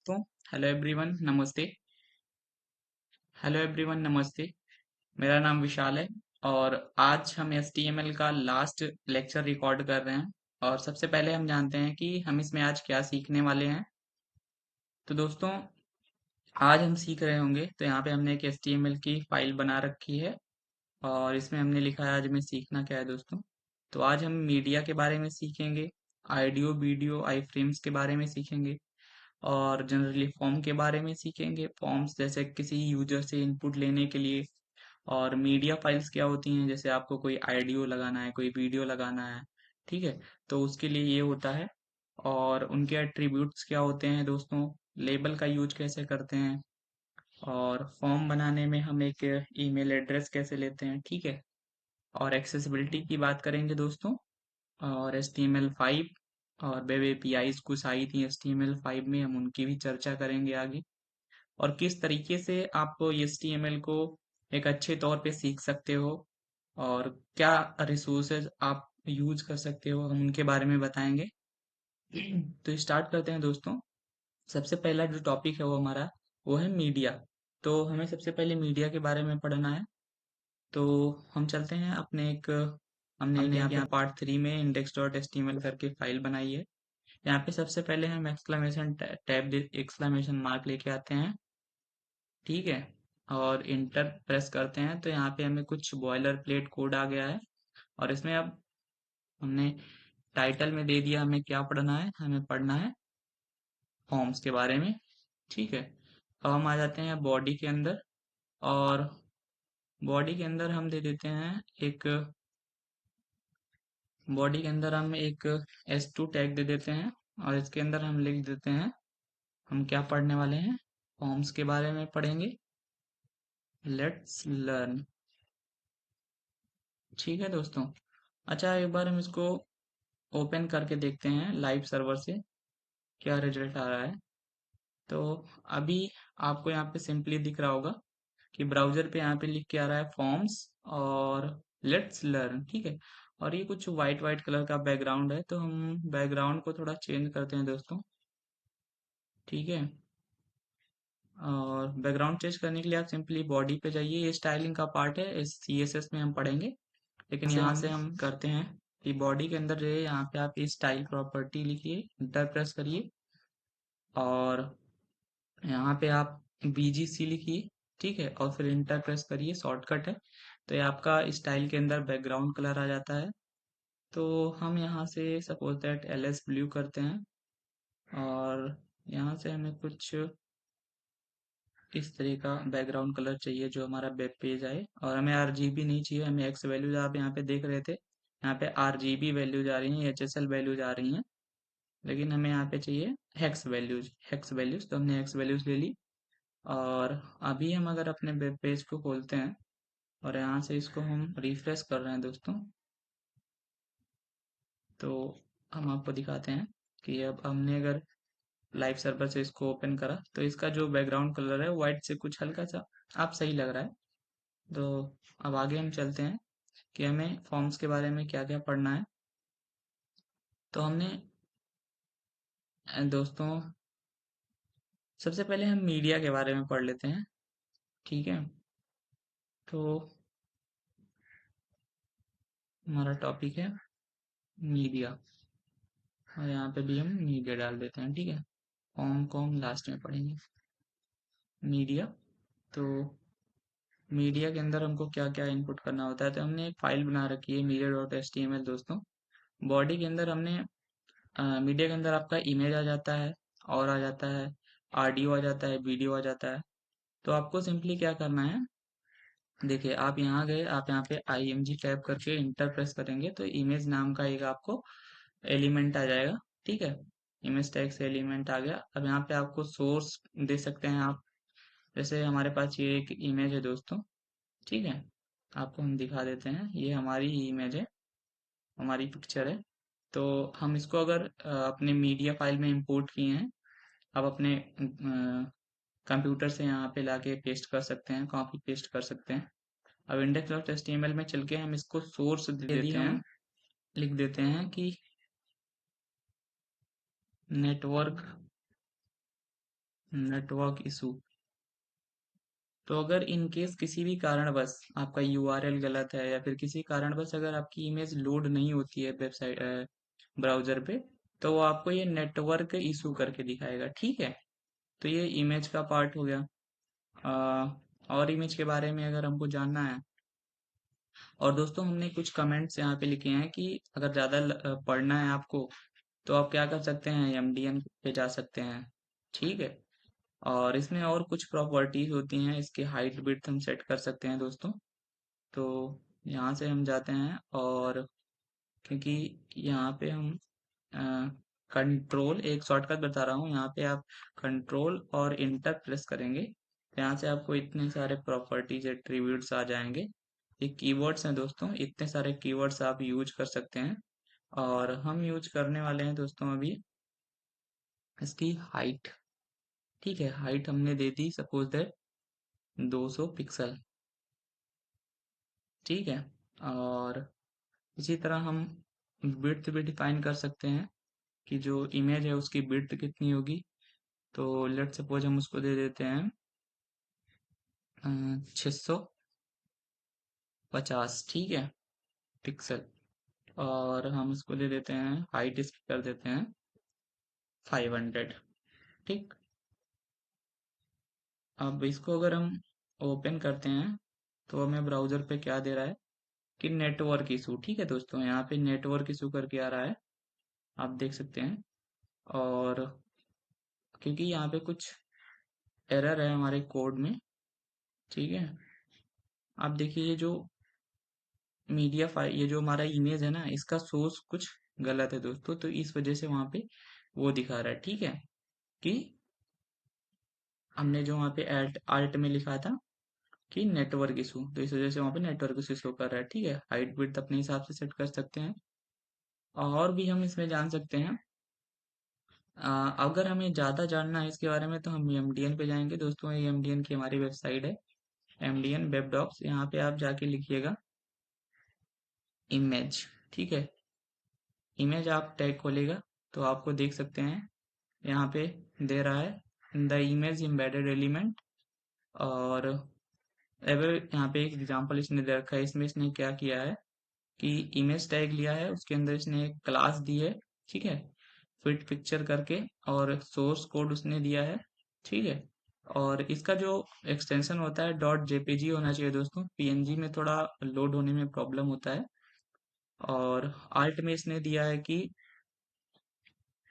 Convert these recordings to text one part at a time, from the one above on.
तो hello everyone नमस्ते। Hello everyone नमस्ते। मेरा नाम विशाल है और आज हम HTML का लास्ट लेक्चर रिकॉर्ड कर रहे हैं। और सबसे पहले हम जानते हैं कि हम इसमें आज क्या सीखने वाले हैं। तो दोस्तों, आज हम सीख रहे होंगे तो यहाँ पे हमने एक HTML की फाइल बना रखी है और इसमें हमने लिखा है आज हमें सीखना क्या है दोस्तों। तो आज हम मीडिया के बारे में सीखेंगे, ऑडियो वीडियो आई फ्रेम्स के बारे में सीखेंगे और जनरली फॉर्म के बारे में सीखेंगे। फॉर्म्स जैसे किसी यूजर से इनपुट लेने के लिए। और मीडिया फाइल्स क्या होती हैं, जैसे आपको कोई ऑडियो लगाना है, कोई वीडियो लगाना है, ठीक है, तो उसके लिए ये होता है। और उनके एट्रीब्यूट्स क्या होते हैं दोस्तों, लेबल का यूज कैसे करते हैं, और फॉर्म बनाने में हम एक ईमेल एड्रेस कैसे लेते हैं, ठीक है। और एक्सेसिबिलिटी की बात करेंगे दोस्तों। और HTML5 और वेब एपीआईज कुछ आई थी HTML5 में, हम उनकी भी चर्चा करेंगे आगे। और किस तरीके से आप HTML को एक अच्छे तौर पे सीख सकते हो और क्या रिसोर्सेज आप यूज कर सकते हो, हम उनके बारे में बताएंगे। तो स्टार्ट करते हैं दोस्तों। सबसे पहला जो टॉपिक है वो हमारा वो है मीडिया। तो हमें सबसे पहले मीडिया के बारे में पढ़ना है। तो हम चलते हैं अपने एक हमने एक यहाँ पे पार्ट 3 में index.html करके फाइल बनाई है। यहाँ पे सबसे पहले हम एक्सक्लेमेशन मार्क लेके आते हैं, ठीक है, और इंटर प्रेस करते हैं तो यहाँ पे हमें कुछ बॉयलर प्लेट कोड आ गया है। और इसमें अब हमने टाइटल में दे दिया हमें क्या पढ़ना है, हमें पढ़ना है फॉर्म्स के बारे में, ठीक है। अब हम आ जाते हैं बॉडी के अंदर। और बॉडी के अंदर हम दे देते हैं एक बॉडी के अंदर हम एक S2 टैग दे देते हैं। और इसके अंदर हम लिख देते हैं हम क्या पढ़ने वाले हैं, फॉर्म्स के बारे में पढ़ेंगे। लेट्स लर्न, ठीक है दोस्तों। अच्छा, एक बार हम इसको ओपन करके देखते हैं लाइव सर्वर से क्या रिजल्ट आ रहा है। तो अभी आपको यहाँ पे सिंपली दिख रहा होगा कि ब्राउजर पे यहाँ पे लिख के आ रहा है फॉर्म्स और लेट्स लर्न, ठीक है। और ये कुछ वाइट वाइट कलर का बैकग्राउंड है, तो हम बैकग्राउंड को थोड़ा चेंज करते हैं दोस्तों, ठीक है। और बैकग्राउंड चेंज करने के लिए आप सिंपली बॉडी पे जाइए, ये स्टाइलिंग का पार्ट है, इस CSS में हम पढ़ेंगे। लेकिन यहाँ से हम करते हैं कि बॉडी के अंदर जो है यहाँ पे आप स्टाइल प्रॉपर्टी लिखिए, इंटर प्रेस करिए और यहाँ पे आप BGC लिखिए, ठीक है, और फिर इंटर प्रेस करिए, शॉर्टकट है। तो ये आपका स्टाइल के अंदर बैकग्राउंड कलर आ जाता है। तो हम यहाँ से सपोज दैट LS ब्लू करते हैं और यहाँ से हमें कुछ इस तरह का बैकग्राउंड कलर चाहिए जो हमारा वेब पेज आए। और हमें RGB नहीं चाहिए, हमें एक्स वैल्यूज आप यहाँ पे देख रहे थे, यहाँ पे RGB वैल्यूज आ रही हैं, HSL वैल्यूज आ रही हैं, लेकिन हमें यहाँ पे चाहिए हेक्स वैल्यूज, तो हमने हेक्स वैल्यूज ले ली। और अभी हम अगर अपने वेब पेज को खोलते हैं और यहाँ से इसको हम रिफ्रेश कर रहे हैं दोस्तों, तो हम आपको दिखाते हैं कि अब हमने अगर लाइव सर्वर से इसको ओपन करा तो इसका जो बैकग्राउंड कलर है व्हाइट से कुछ हल्का सा आप सही लग रहा है। तो अब आगे हम चलते हैं कि हमें फॉर्म्स के बारे में क्या क्या पढ़ना है। तो हमने दोस्तों सबसे पहले हम मीडिया के बारे में पढ़ लेते हैं, ठीक है। तो हमारा टॉपिक है मीडिया और यहाँ पे भी हम मीडिया डाल देते हैं, ठीक है। फॉर्म को हम लास्ट में पढ़ेंगे। मीडिया, तो मीडिया के अंदर हमको क्या क्या इनपुट करना होता है, तो हमने एक फाइल बना रखी है media.html दोस्तों। बॉडी के अंदर हमने मीडिया के अंदर आपका इमेज आ जाता है और आ जाता है ऑडियो आ जाता है, वीडियो आ जाता है। तो आपको सिंपली क्या करना है, देखिए आप यहाँ गए, आप यहाँ पे IMG टैप करके इंटर प्रेस करेंगे तो इमेज नाम का एक आपको एलिमेंट आ जाएगा, ठीक है। इमेज टैग से एलिमेंट आ गया। अब यहाँ पे आपको सोर्स दे सकते हैं आप, जैसे हमारे पास ये एक इमेज है दोस्तों, ठीक है। आपको हम दिखा देते हैं, ये हमारी इमेज है, हमारी पिक्चर है। तो हम इसको अगर अपने मीडिया फाइल में इंपोर्ट किए हैं, आप अपने कंप्यूटर से यहाँ पे लाके पेस्ट कर सकते हैं, कॉपी पेस्ट कर सकते हैं। अब index.html में चल के हम इसको सोर्स दे देते हैं, लिख देते हैं कि नेटवर्क नेटवर्क इशू। तो अगर इन केस किसी भी कारणवश आपका यूआरएल गलत है या फिर किसी कारणवश अगर आपकी इमेज लोड नहीं होती है वेबसाइट ब्राउजर पे, तो वो आपको ये नेटवर्क इशू करके दिखाएगा। ठीक है, तो ये इमेज का पार्ट हो गया। और इमेज के बारे में अगर हमको जानना है, और दोस्तों हमने कुछ कमेंट्स यहाँ पे लिखे हैं कि अगर ज़्यादा पढ़ना है आपको, तो आप क्या कर सकते हैं, एमडीएन पे जा सकते हैं। ठीक है, और इसमें और कुछ प्रॉपर्टीज होती हैं, इसकी हाइट विड्थ हम सेट कर सकते हैं दोस्तों। तो यहाँ से हम जाते हैं, और क्योंकि यहाँ पे हम कंट्रोल, एक शॉर्टकट बता रहा हूँ, यहाँ पे आप कंट्रोल और इंटर प्रेस करेंगे, तो यहाँ से आपको इतने सारे प्रॉपर्टीज एट्रीब्यूट्स आ जाएंगे। ये कीवर्ड्स हैं दोस्तों, इतने सारे कीवर्ड्स आप यूज कर सकते हैं। और हम यूज करने वाले हैं दोस्तों अभी इसकी हाइट। ठीक है, हाइट हमने दे दी सपोज दैट 200 पिक्सल। ठीक है, और इसी तरह हम विड्थ भी डिफाइन कर सकते हैं कि जो इमेज है उसकी विड्थ कितनी होगी। तो लेट सपोज हम उसको दे देते हैं 650। ठीक है, पिक्सल। और हम उसको दे देते हैं हाइट, इसकी कर देते हैं 500। ठीक, अब इसको अगर हम ओपन करते हैं, तो हमें ब्राउजर पे क्या दे रहा है कि नेटवर्क इशू। ठीक है दोस्तों, यहाँ पे नेटवर्क इशू करके आ रहा है, आप देख सकते हैं। और क्योंकि यहाँ पे कुछ एरर है हमारे कोड में। ठीक है, आप देखिए ये जो मीडिया फाइल, ये जो हमारा इमेज है ना, इसका सोर्स कुछ गलत है दोस्तों, तो इस वजह से वहां पे वो दिखा रहा है। ठीक है, कि हमने जो वहां पे अल्ट अल्ट में लिखा था कि नेटवर्क इशू, तो इस वजह से वहां पे नेटवर्क इशू शो कर रहा है। ठीक है, हाइट विड्थ अपने हिसाब से सेट कर सकते हैं। और भी हम इसमें जान सकते हैं। अगर हमें ज़्यादा जानना है इसके बारे में, तो हम एमडीएन पे जाएंगे दोस्तों। ये एमडीएन की हमारी वेबसाइट है, एमडीएन वेब डॉक्स। यहाँ पे आप जाके लिखिएगा इमेज। ठीक है, इमेज आप टैग खोलेगा, तो आपको देख सकते हैं यहाँ पे दे रहा है द इमेज एम्बेडेड एलिमेंट। और अब यहाँ पे एक एग्जांपल इसने दे रखा है, इसमें इसने क्या किया है कि इमेज टैग लिया है, उसके अंदर इसने एक क्लास दी है। ठीक है, फिट पिक्चर करके, और सोर्स कोड उसने दिया है। ठीक है, और इसका जो एक्सटेंशन होता है डॉट जेपीजी होना चाहिए दोस्तों, पीएनजी में थोड़ा लोड होने में प्रॉब्लम होता है। और आल्ट में इसने दिया है कि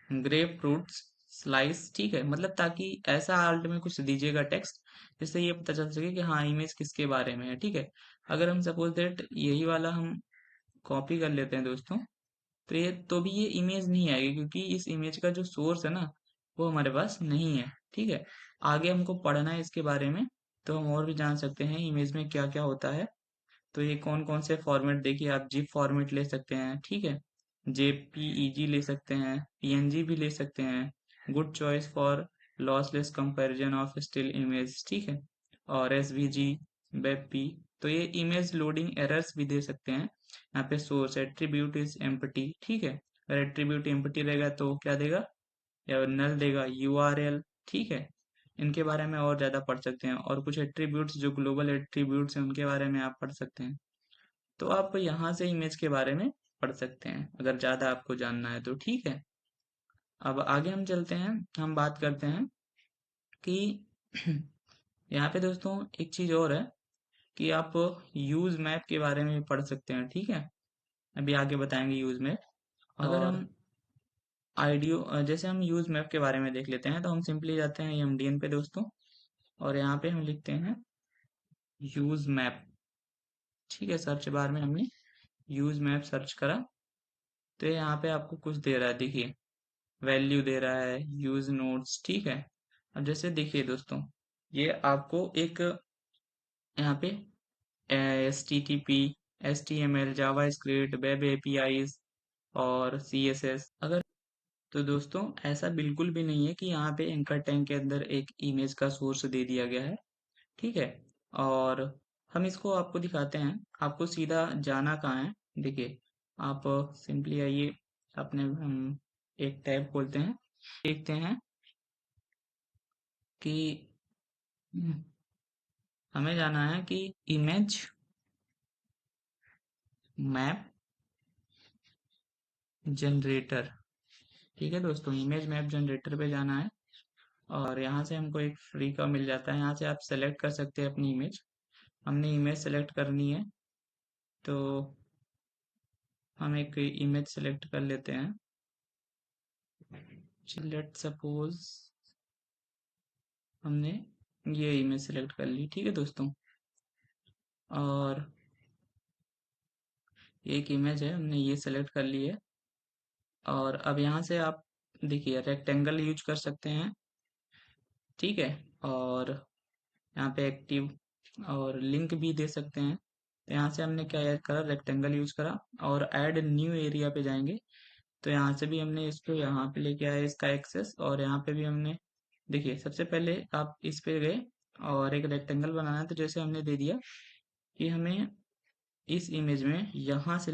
ग्रेप फ्रूट्स स्लाइस। ठीक है, मतलब ताकि ऐसा आल्ट में कुछ दीजिएगा टेक्स्ट, जिससे ये पता चल सके कि हाँ इमेज किसके बारे में है। ठीक है, अगर हम सपोज दैट यही वाला हम कॉपी कर लेते हैं दोस्तों, तो भी ये इमेज नहीं आएगी, क्योंकि इस इमेज का जो सोर्स है ना, वो हमारे पास नहीं है। ठीक है, आगे हमको पढ़ना है इसके बारे में, तो हम और भी जान सकते हैं इमेज में क्या क्या होता है। तो ये कौन कौन से फॉर्मेट देखिए, आप जिप फॉर्मेट ले सकते हैं। ठीक है, जेपीईजी ले सकते हैं, पीएनजी भी ले सकते हैं। Good choice for lossless comparison of still image. ठीक है, और एसवीजी, वेबपी। तो ये इमेज लोडिंग एरर्स भी दे सकते हैं। यहाँ पे सोर्स एट्रीब्यूट इज एम्प्टी। ठीक है, अगर एट्रीब्यूट एम्प्टी रहेगा तो क्या देगा, या नल देगा, यूआरएल। ठीक है, इनके बारे में और ज़्यादा पढ़ सकते हैं, और कुछ एट्रीब्यूट्स जो ग्लोबल एट्रीब्यूट्स हैं उनके बारे में आप पढ़ सकते हैं। तो आप यहाँ से इमेज के बारे में पढ़ सकते हैं अगर ज़्यादा आपको जानना है तो। ठीक है, अब आगे हम चलते हैं, हम बात करते हैं कि यहाँ पे दोस्तों एक चीज़ और है कि आप यूज मैप के बारे में भी पढ़ सकते हैं। ठीक है, अभी आगे बताएंगे यूज मैप। अगर और हम आइडियो जैसे हम यूज मैप के बारे में देख लेते हैं, तो हम सिंपली जाते हैं एमडीएन पे दोस्तों, और यहाँ पे हम लिखते हैं यूज मैप। ठीक है, सर्च बार में हमने यूज मैप सर्च करा, तो यहाँ पे आपको कुछ दे रहा है, देखिए वैल्यू दे रहा है, यूज नोट्स। ठीक है, अब जैसे देखिए दोस्तों, ये आपको एक यहाँ पे S T T P, H T M L, JavaScript, web APIs और सी एस एस। अगर तो दोस्तों ऐसा बिल्कुल भी नहीं है कि यहाँ पे एंकर टैग के अंदर एक इमेज का सोर्स दे दिया गया है। ठीक है, और हम इसको आपको दिखाते हैं, आपको सीधा जाना कहाँ है। देखिए, आप सिंपली आइए, अपने हम एक टैब खोलते हैं, देखते हैं कि हमें जाना है कि इमेज मैप जनरेटर। ठीक है दोस्तों, इमेज मैप जनरेटर पे जाना है और यहाँ से हमको एक फ्री का मिल जाता है। यहाँ से आप सेलेक्ट कर सकते हैं अपनी इमेज। हमने इमेज सेलेक्ट करनी है, तो हम एक इमेज सेलेक्ट कर लेते हैं। लेट सपोज हमने ये इमेज सेलेक्ट कर ली। ठीक है दोस्तों, और एक इमेज है, हमने ये सेलेक्ट कर ली है। और अब यहाँ से आप देखिए रेक्टेंगल यूज कर सकते हैं। ठीक है, और यहाँ पे एक्टिव और लिंक भी दे सकते हैं। तो यहाँ से हमने क्या ऐड करा, रेक्टेंगल यूज करा और ऐड न्यू एरिया पे जाएंगे। तो यहाँ से भी हमने इसको यहाँ पे लेके आए इसका एक्सेस, और यहाँ पे भी हमने देखिए सबसे पहले आप इस पे गए और एक रेक्टेंगल बनाना है। तो जैसे हमने दे दिया कि हमें इस इमेज में यहाँ से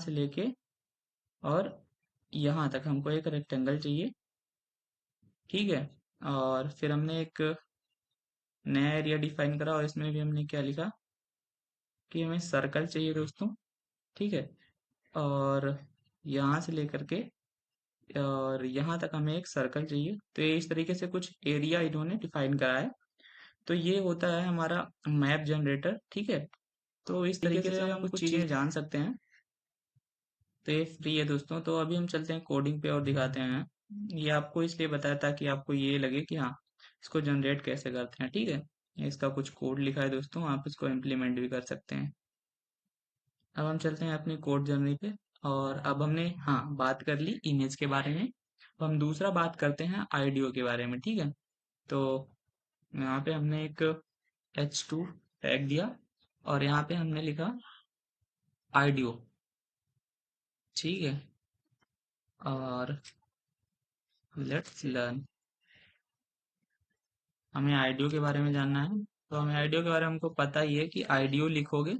लेके और यहाँ तक हमको एक रेक्टेंगल चाहिए। ठीक है, और फिर हमने एक नया एरिया डिफाइन करा और इसमें भी हमने क्या लिखा कि हमें सर्कल चाहिए दोस्तों। ठीक है, और यहाँ से लेकर के और यहाँ तक हमें एक सर्कल चाहिए। तो ये इस तरीके से कुछ एरिया इन्होंने डिफाइन करा है। तो ये होता है हमारा मैप जनरेटर। ठीक है, तो इस तरीके से हम कुछ चीज़ें जान सकते हैं। तो ये फ्री है दोस्तों। तो अभी हम चलते हैं कोडिंग पे और दिखाते हैं। ये आपको इसलिए बताया ताकि आपको ये लगे कि हाँ, इसको जनरेट कैसे करते हैं। ठीक है, इसका कुछ कोड लिखा है दोस्तों, आप इसको इम्प्लीमेंट भी कर सकते हैं। अब हम चलते हैं अपनी कोड जर्नी पे। और अब हमने हाँ बात कर ली इमेज के बारे में। अब हम दूसरा बात करते हैं आईडियो के बारे में। ठीक है, तो यहाँ पे हमने एक h2 टैग दिया और यहाँ पे हमने लिखा आईडियो। ठीक है, और लेट्स लर्न। हमें आईडियो के बारे में जानना है। तो हमें आईडियो के बारे में हमको पता ही है कि आईडियो लिखोगे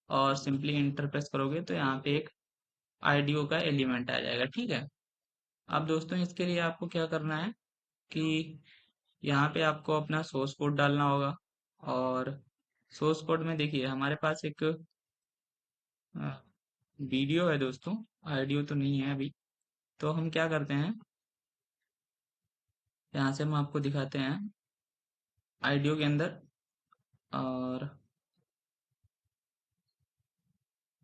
और सिंपली इंटर प्रेस करोगे तो यहाँ पे एक आईडियो का एलिमेंट आ जाएगा। ठीक है, अब दोस्तों इसके लिए आपको क्या करना है कि यहाँ पे आपको अपना सोर्स कोड डालना होगा। और सोर्स कोड में देखिए हमारे पास एक वीडियो है दोस्तों, आईडियो तो नहीं है अभी। तो हम क्या करते हैं, यहाँ से हम आपको दिखाते हैं आईडियो के अंदर। और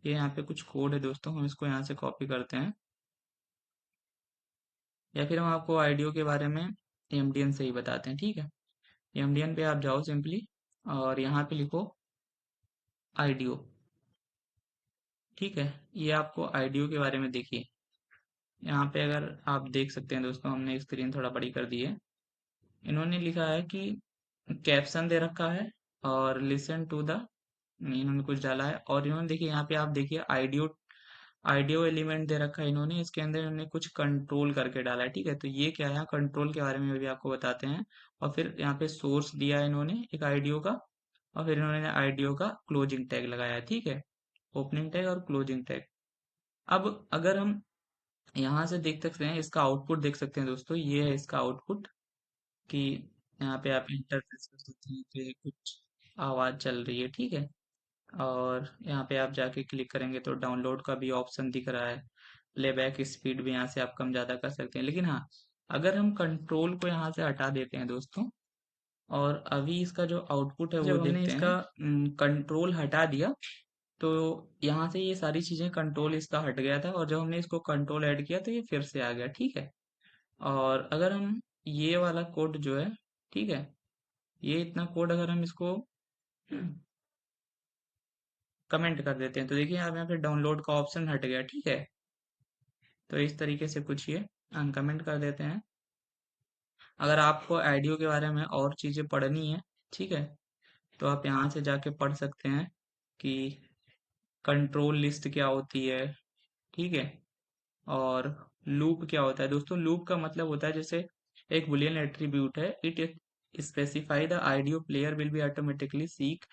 ये यहाँ पे कुछ कोड है दोस्तों, हम इसको यहाँ से कॉपी करते हैं, या फिर हम आपको आईडियो के बारे में एमडीएन से ही बताते हैं। ठीक है, एमडीएन पे आप जाओ सिंपली और यहाँ पे लिखो आईडियो। ठीक है, ये आपको आईडियो के बारे में देखिए यहाँ पे अगर आप देख सकते हैं दोस्तों, हमने स्क्रीन थोड़ा बड़ी कर दी है। इन्होंने लिखा है कि कैप्शन दे रखा है और लिसन टू द, इन्होंने कुछ डाला है। और इन्होंने देखिए यहाँ पे आप देखिए आईडियो आईडियो एलिमेंट दे रखा है इन्होंने, इसके अंदर इन्होंने कुछ कंट्रोल करके डाला है। ठीक है, तो ये क्या है, कंट्रोल के बारे में भी आपको बताते हैं। और फिर यहाँ पे सोर्स दिया है इन्होंने एक आईडियो का, और फिर इन्होंने आईडियो का क्लोजिंग टैग लगाया है। ठीक है, ओपनिंग टैग और क्लोजिंग टैग। अब अगर हम यहाँ से देख सकते हैं, इसका आउटपुट देख सकते हैं दोस्तों, ये है इसका आउटपुट कि यहाँ पे आप इंटरफेस कर सकते हैं कि कुछ आवाज़ चल रही है। ठीक है, और यहाँ पे आप जाके क्लिक करेंगे तो डाउनलोड का भी ऑप्शन दिख रहा है। प्लेबैक स्पीड भी यहाँ से आप कम ज़्यादा कर सकते हैं। लेकिन हाँ, अगर हम कंट्रोल को यहाँ से हटा देते हैं दोस्तों और अभी इसका जो आउटपुट है वो देखते हैं, इसका कंट्रोल हटा दिया तो यहाँ से ये सारी चीज़ें कंट्रोल इसका हट गया था, और जब हमने इसको कंट्रोल ऐड किया तो ये फिर से आ गया। ठीक है, और अगर हम ये वाला कोड जो है, ठीक है, ये इतना कोड अगर हम इसको कमेंट कर देते हैं तो देखिए आप यहाँ पे डाउनलोड का ऑप्शन हट गया। ठीक है, तो इस तरीके से कुछ ये अनकमेंट कर देते हैं। अगर आपको आईडियो के बारे में और चीज़ें पढ़नी है, ठीक है, तो आप यहाँ से जाके पढ़ सकते हैं कि कंट्रोल लिस्ट क्या होती है। ठीक है, और लूप क्या होता है दोस्तों। लूप का मतलब होता है जैसे एक बुलियन एट्रीब्यूट है, it specify the audio player will be automatically seek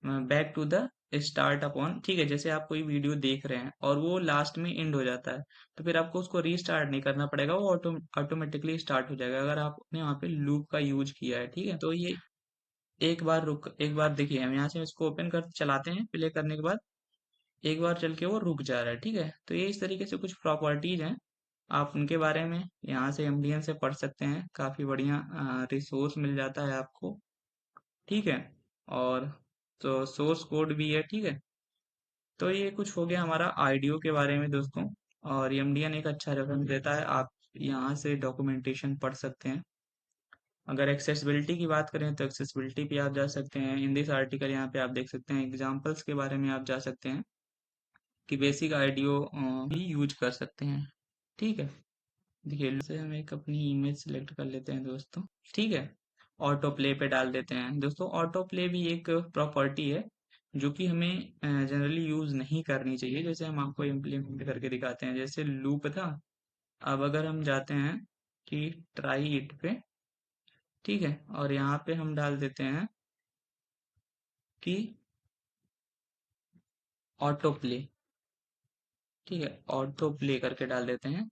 back to the start upon, ठीक है, जैसे आप कोई वीडियो देख रहे हैं और वो लास्ट में एंड हो जाता है, तो फिर आपको उसको रीस्टार्ट नहीं करना पड़ेगा, वो ऑटोमेटिकली स्टार्ट हो जाएगा अगर आपने वहाँ पे लूप का यूज किया है, ठीक है। तो ये एक बार देखिए, हम यहाँ से इसको ओपन कर चलाते हैं, प्ले करने के बाद एक बार चल के वो रुक जा रहा है, ठीक है। तो ये इस तरीके से कुछ प्रॉपर्टीज हैं, आप उनके बारे में यहाँ से एमडीएन से पढ़ सकते हैं, काफी बढ़िया रिसोर्स मिल जाता है आपको, ठीक है। और तो सोर्स कोड भी है, ठीक है। तो ये कुछ हो गया हमारा आईडियो के बारे में दोस्तों। और एमडीएन एक अच्छा रेफरेंस देता है, आप यहाँ से डॉक्यूमेंटेशन पढ़ सकते हैं। अगर एक्सेसिबिलिटी की बात करें तो एक्सेसिबिलिटी पे आप जा सकते हैं, इन दिस आर्टिकल यहाँ पे आप देख सकते हैं, एग्जाम्पल्स के बारे में आप जा सकते हैं कि बेसिक आईडियो भी यूज कर सकते हैं, ठीक है। देखिए जैसे हम एक अपनी इमेज सेलेक्ट कर लेते हैं दोस्तों, ठीक है। ऑटो प्ले पे डाल देते हैं दोस्तों। ऑटो प्ले भी एक प्रॉपर्टी है जो कि हमें जनरली यूज नहीं करनी चाहिए, जैसे हम आपको इम्प्लीमेंट करके दिखाते हैं, जैसे लूप था। अब अगर हम जाते हैं कि ट्राई इट पे, ठीक है, और यहाँ पे हम डाल देते हैं कि ऑटो प्ले, ठीक है, ऑटो प्ले करके डाल देते हैं।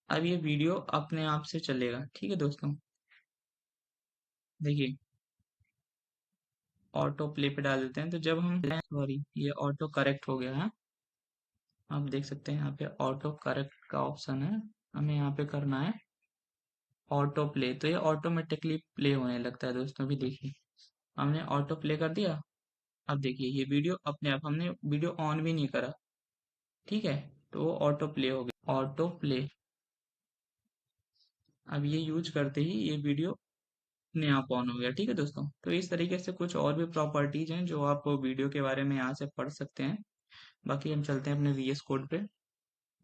अब ये वीडियो अपने आप से चलेगा, ठीक है दोस्तों। देखिए ऑटो प्ले पे डाल देते हैं, तो जब हम, सॉरी, ये ऑटो करेक्ट हो गया है। आप देख सकते हैं यहाँ पे ऑटो करेक्ट का ऑप्शन है, हमें यहाँ पे करना है ऑटो प्ले, तो ये ऑटोमेटिकली प्ले होने लगता है दोस्तों। भी देखिए हमने ऑटो प्ले कर दिया, अब देखिए ये वीडियो अपने आप, हमने वीडियो ऑन भी नहीं करा, ठीक है, तो वो ऑटो प्ले हो गया, ऑटो प्ले। अब ये यूज करते ही ये वीडियो अपने आप ऑन हो गया, ठीक है दोस्तों। तो इस तरीके से कुछ और भी प्रॉपर्टीज हैं जो आप वीडियो के बारे में यहाँ से पढ़ सकते हैं। बाकी हम चलते हैं अपने वीएस कोड पे।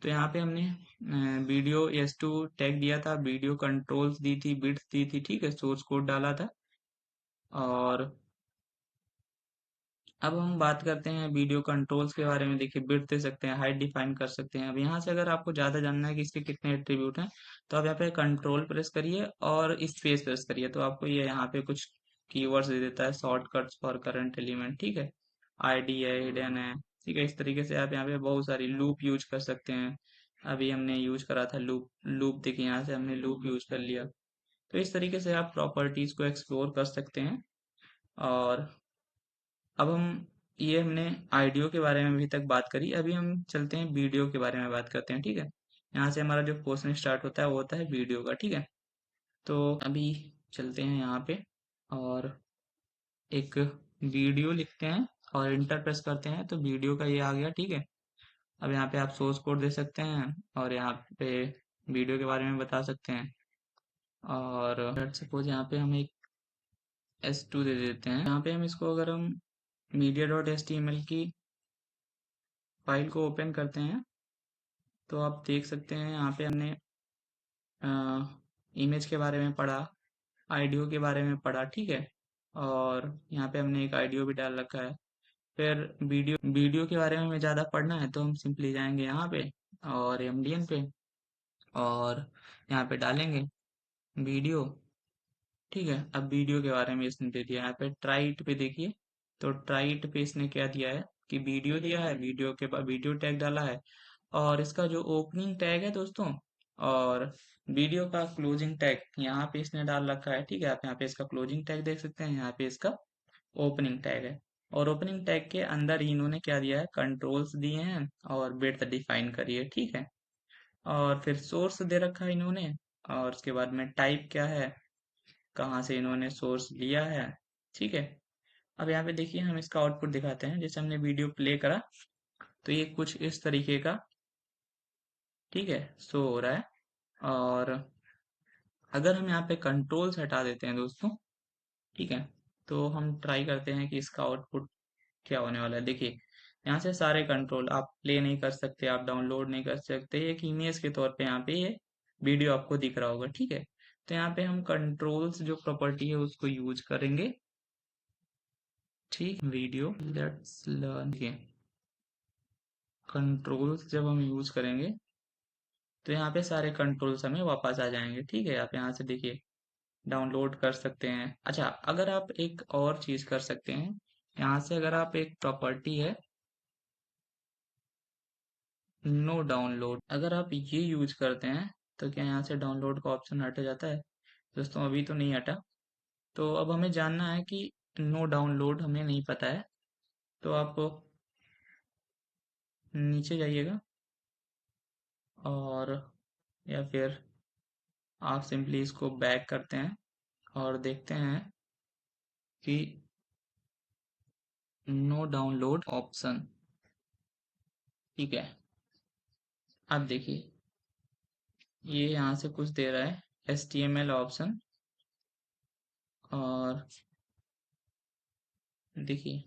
तो यहाँ पे हमने वीडियो एस2 टैग दिया था, वीडियो कंट्रोल्स दी थी, बिट्स दी थी, ठीक है, सोर्स कोड डाला था। और अब हम बात करते हैं वीडियो कंट्रोल्स के बारे में। देखिए बिट दे सकते हैं, हाइट डिफाइन कर सकते हैं। अब यहाँ से अगर आपको ज़्यादा जानना है कि इसके कितने एट्रीब्यूट हैं, तो आप यहाँ पे कंट्रोल प्रेस करिए और स्पेस प्रेस करिए, तो आपको ये यहाँ पे कुछ कीवर्ड्स दे देता है, शॉर्टकट्स फॉर करंट एलिमेंट, ठीक है, आईडी है, हिडन है, ठीक है। इस तरीके से आप यहाँ पे बहुत सारी लूप यूज कर सकते हैं। अभी हमने यूज करा था लूप, देखिए यहाँ से हमने लूप यूज कर लिया। तो इस तरीके से आप प्रॉपर्टीज को एक्सप्लोर कर सकते हैं। और अब हम, ये हमने आइडियो के बारे में अभी तक बात करी, अभी हम चलते हैं वीडियो के बारे में बात करते हैं, ठीक है। यहाँ से हमारा जो क्वेश्चन स्टार्ट होता है वो होता है वीडियो का, ठीक है। तो अभी चलते हैं यहाँ पे और एक वीडियो लिखते हैं और इंटर प्रेस करते हैं, तो वीडियो का ये आ गया, ठीक है। अब यहाँ पे आप सोर्स कोड दे सकते हैं और यहाँ पे वीडियो के बारे में बता सकते हैं। और लेट्स सपोज यहाँ पे हम एक S2 दे देते हैं। यहाँ पे हम इसको, अगर हम media.html की फाइल को ओपन करते हैं, तो आप देख सकते हैं यहाँ पे हमने इमेज के बारे में पढ़ा, आईडियो के बारे में पढ़ा, ठीक है। और यहाँ पे हमने एक आईडियो भी डाल रखा है। फिर वीडियो के बारे में हमें ज़्यादा पढ़ना है तो हम सिंपली जाएंगे यहाँ पे और एमडीएन पे, और यहाँ पे डालेंगे वीडियो, ठीक है। अब वीडियो के बारे में इसने दे दिया, यहाँ पे ट्राइट पे देखिए, तो ट्राइट पे इसने क्या दिया है कि वीडियो दिया है, वीडियो के बाद वीडियो टैग डाला है, और इसका जो ओपनिंग टैग है दोस्तों, और वीडियो का क्लोजिंग टैग यहाँ पे इसने डाल रखा है, ठीक है। आप यहाँ पे इसका क्लोजिंग टैग देख सकते हैं, यहाँ पे इसका ओपनिंग टैग है। और ओपनिंग टैग के अंदर इन्होंने क्या दिया है, कंट्रोल्स दिए हैं और विड्थ डिफाइन करिए, ठीक है। और फिर सोर्स दे रखा है इन्होंने, और उसके बाद में टाइप क्या है, कहाँ से इन्होंने सोर्स लिया है, ठीक है। अब यहाँ पे देखिए हम इसका आउटपुट दिखाते हैं, जैसे हमने वीडियो प्ले करा तो ये कुछ इस तरीके का, ठीक है, शो हो रहा है। और अगर हम यहाँ पे कंट्रोल्स हटा देते हैं दोस्तों, ठीक है, तो हम ट्राई करते हैं कि इसका आउटपुट क्या होने वाला है। देखिए यहाँ से सारे कंट्रोल, आप प्ले नहीं कर सकते, आप डाउनलोड नहीं कर सकते, एक इमेज के तौर पे यहाँ पे ये वीडियो आपको दिख रहा होगा, ठीक है। तो यहाँ पे हम कंट्रोल्स जो प्रॉपर्टी है उसको यूज करेंगे, ठीक। वीडियो लेट्स लर्न, कंट्रोल्स जब हम यूज करेंगे तो यहाँ पे सारे कंट्रोल्स हमें वापस आ जाएंगे, ठीक है। आप यहाँ से देखिए डाउनलोड कर सकते हैं। अच्छा, अगर आप एक और चीज कर सकते हैं यहाँ से अगर आप एक प्रॉपर्टी है नो डाउनलोड, अगर आप ये यूज करते हैं तो क्या यहाँ से डाउनलोड का ऑप्शन हट जाता है? दोस्तों अभी तो नहीं हटा। तो अब हमें जानना है कि नो डाउनलोड हमें नहीं पता है, तो आप नीचे जाइएगा और या फिर आप सिंपली इसको बैक करते हैं और देखते हैं कि नो डाउनलोड ऑप्शन, ठीक है। अब देखिए ये यहाँ से कुछ दे रहा है HTML ऑप्शन, और देखिए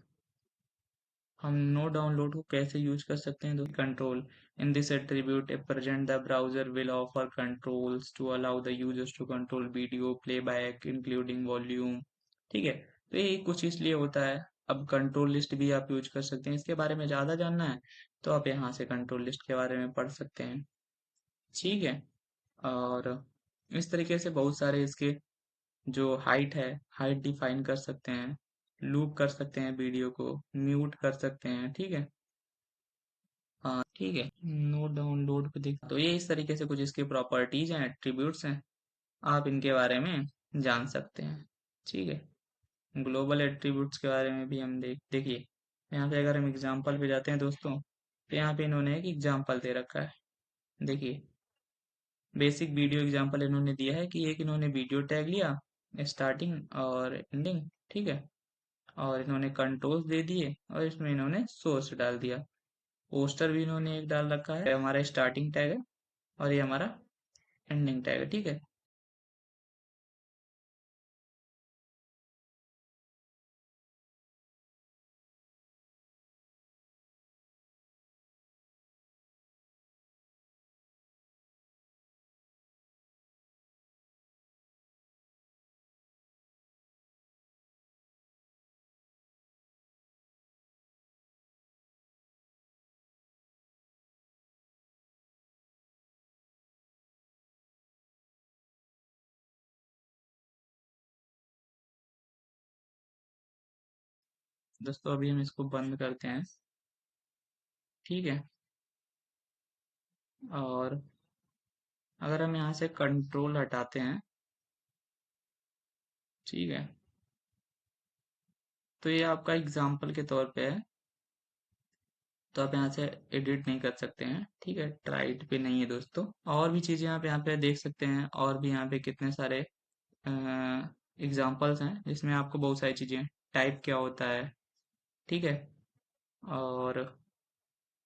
हम नो डाउनलोड को कैसे यूज कर सकते हैं। तो control in this attribute present the browser will offer controls to allow the users to control video playback including volume, ठीक है। तो ये कुछ इसलिए होता है। अब कंट्रोल लिस्ट भी आप यूज कर सकते हैं। इसके बारे में ज़्यादा जानना है तो आप यहाँ से कंट्रोल लिस्ट के बारे में पढ़ सकते हैं, ठीक है। और इस तरीके से बहुत सारे इसके जो हाइट है, हाइट डिफाइन कर सकते हैं, लूप कर सकते हैं, वीडियो को म्यूट कर सकते हैं, ठीक है। हाँ ठीक है, नो डाउनलोड पे देख तो ये इस तरीके से कुछ इसके प्रॉपर्टीज हैं, एट्रीब्यूट्स हैं, आप इनके बारे में जान सकते हैं, ठीक है। ग्लोबल एट्रीब्यूट्स के बारे में भी हम देखिए यहाँ पे अगर हम एग्जांपल पे जाते हैं दोस्तों, तो यहाँ पे इन्होंने एक एग्जांपल दे रखा है। देखिए बेसिक वीडियो एग्जांपल इन्होंने दिया है कि एक इन्होंने वीडियो टैग लिया स्टार्टिंग और एंडिंग, ठीक है। और इन्होंने कंट्रोल्स दे दिए और इसमें इन्होंने सोर्स डाल दिया। पोस्टर भी इन्होंने एक डाल रखा है, हमारा स्टार्टिंग टैग है और ये हमारा एंडिंग टैग है, ठीक है। दोस्तों अभी हम इसको बंद करते हैं, ठीक है। और अगर हम यहाँ से कंट्रोल हटाते हैं, ठीक है, तो ये आपका एग्जाम्पल के तौर पे है, तो आप यहाँ से एडिट नहीं कर सकते हैं, ठीक है। ट्राइड पे नहीं है दोस्तों। और भी चीज़ें आप यहाँ पे देख सकते हैं, और भी यहाँ पे कितने सारे एग्जाम्पल्स हैं जिसमें आपको बहुत सारी चीज़ें, टाइप क्या होता है, ठीक है। और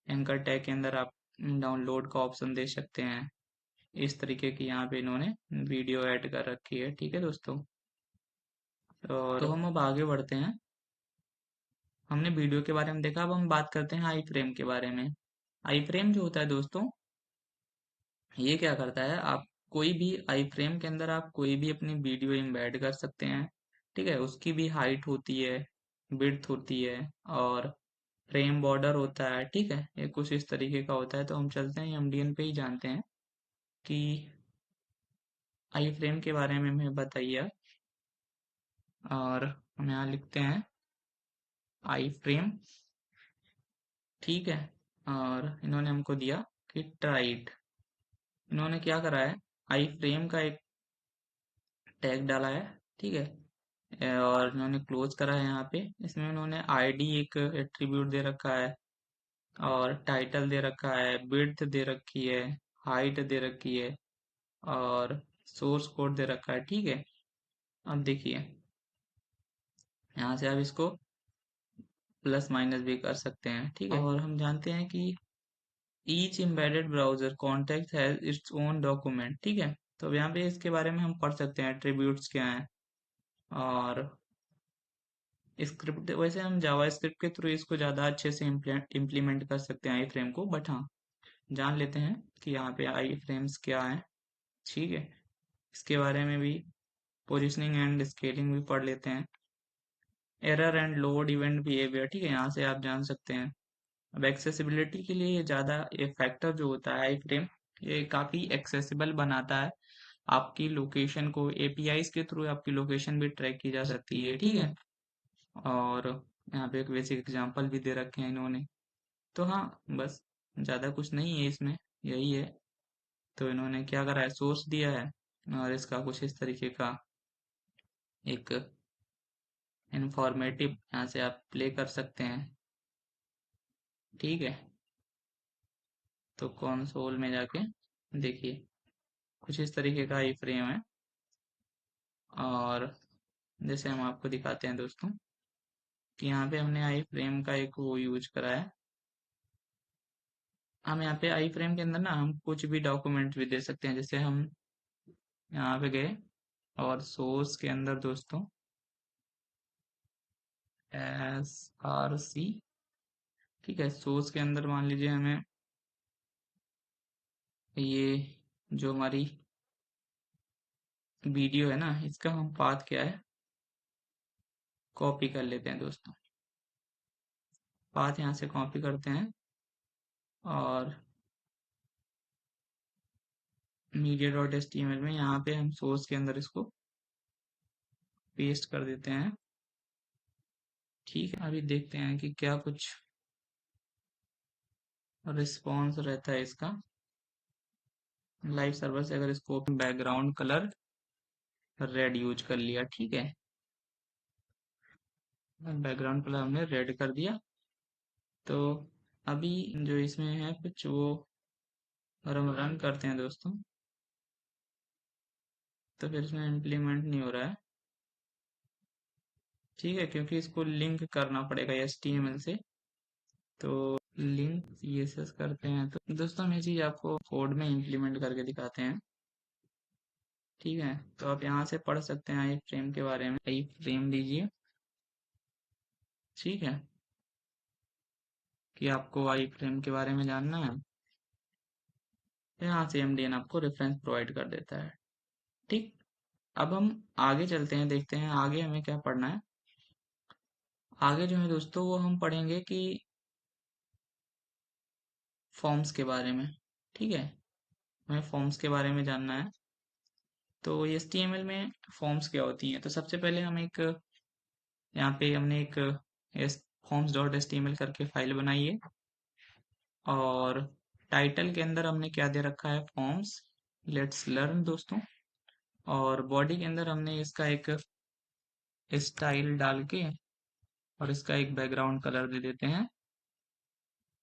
एंकर टैग के अंदर आप डाउनलोड का ऑप्शन दे सकते हैं। इस तरीके की यहाँ पे इन्होंने वीडियो ऐड कर रखी है, ठीक है दोस्तों। और तो हम अब आगे बढ़ते हैं। हमने वीडियो के बारे में देखा, अब हम बात करते हैं आई फ्रेम के बारे में। आई फ्रेम जो होता है दोस्तों, ये क्या करता है, आप कोई भी आई फ्रेम के अंदर आप कोई भी अपनी वीडियो एम्बेड कर सकते हैं, ठीक है। उसकी भी हाइट होती है, विड्थ होती है, और फ्रेम बॉर्डर होता है, ठीक है। ये कुछ इस तरीके का होता है। तो हम चलते हैं एमडीएन पे ही जानते हैं कि आई फ्रेम के बारे में हमें बताइए। और हम यहाँ लिखते हैं आई फ्रेम, ठीक है। और इन्होंने हमको दिया कि ट्राइड, इन्होंने क्या करा है, आई फ्रेम का एक टैग डाला है, ठीक है। और इन्होंने क्लोज करा है यहाँ पे। इसमें उन्होंने आईडी एक एट्रीब्यूट दे रखा है, और टाइटल दे रखा है, विड्थ दे रखी है, हाइट दे रखी है, और सोर्स कोड दे रखा है, ठीक है। अब देखिए यहाँ से आप इसको प्लस माइनस भी कर सकते हैं, ठीक है। और हम जानते हैं कि each embedded browser contact has its own document, ठीक है। तो अब यहाँ पे इसके बारे में हम पढ़ सकते हैं एट्रीब्यूट्स क्या हैं। और स्क्रिप्ट वैसे हम जावा स्क्रिप्ट के थ्रू इसको ज़्यादा अच्छे से इम्प्लीमेंट कर सकते हैं आई फ्रेम को, बट हाँ जान लेते हैं कि यहाँ पे आई फ्रेम्स क्या है, ठीक है। इसके बारे में भी पोजिशनिंग एंड स्केलिंग भी पढ़ लेते हैं। Error and load event behaviour, ठीक है, यहाँ से आप जान सकते हैं। अब एक्सेसिबिलिटी के लिए ये ज़्यादा ये फैक्टर जो होता है आई फ्रेम, ये काफ़ी एक्सेसिबल बनाता है। आपकी लोकेशन को एपीआईज के थ्रू आपकी लोकेशन भी ट्रैक की जा सकती है, ठीक है। और यहाँ पे एक बेसिक एग्जांपल भी दे रखे हैं इन्होंने। तो हाँ, बस ज़्यादा कुछ नहीं है इसमें, यही है। तो इन्होंने क्या करा है, सोर्स दिया है और इसका कुछ इस तरीके का एक इंफॉर्मेटिव यहाँ से आप प्ले कर सकते हैं। ठीक है, तो कंसोल में जाके देखिए कुछ इस तरीके का आई फ्रेम है। और जैसे हम आपको दिखाते हैं दोस्तों कि यहाँ पे हमने आई फ्रेम का एक वो यूज करा है। हम यहाँ पे आई फ्रेम के अंदर ना हम कुछ भी डॉक्यूमेंट भी दे सकते हैं। जैसे हम यहाँ पे गए और सोर्स के अंदर दोस्तों SRC, ठीक है, सोर्स के अंदर मान लीजिए हमें ये जो हमारी वीडियो है ना, इसका हम पाथ क्या है कॉपी कर लेते हैं दोस्तों। पाथ यहाँ से कॉपी करते हैं और media.html में यहाँ पे हम सोर्स के अंदर इसको पेस्ट कर देते हैं। ठीक है, अभी देखते हैं कि क्या कुछ रिस्पॉन्स रहता है इसका लाइव सर्वर से। अगर इसको बैकग्राउंड कलर रेड यूज कर लिया, ठीक है, बैकग्राउंड कलर हमने रेड कर दिया, तो अभी जो इसमें है कुछ वो अगर हम रन करते हैं दोस्तों तो फिर इसमें इम्प्लीमेंट नहीं हो रहा है। ठीक है, क्योंकि इसको लिंक करना पड़ेगा HTML से। तो लिंक CSS करते हैं। तो दोस्तों हम ये चीज़ आपको कोड में इम्प्लीमेंट करके दिखाते हैं। ठीक है, तो आप यहाँ से पढ़ सकते हैं आई फ्रेम के बारे में। आई फ्रेम लीजिए, ठीक है, कि आपको आई फ्रेम के बारे में जानना है। तो यहाँ से MDN आपको रेफरेंस प्रोवाइड कर देता है। ठीक, अब हम आगे चलते हैं, देखते हैं आगे हमें क्या पढ़ना है। आगे जो है दोस्तों वो हम पढ़ेंगे कि फॉर्म्स के बारे में। ठीक है, हमें फॉर्म्स के बारे में जानना है। तो HTML में फॉर्म्स क्या होती हैं, तो सबसे पहले हम एक यहाँ पे हमने एक forms.html करके फाइल बनाई है और टाइटल के अंदर हमने क्या दे रखा है, फॉर्म्स लेट्स लर्न दोस्तों। और बॉडी के अंदर हमने इसका एक स्टाइल डाल के और इसका एक बैकग्राउंड कलर दे देते हैं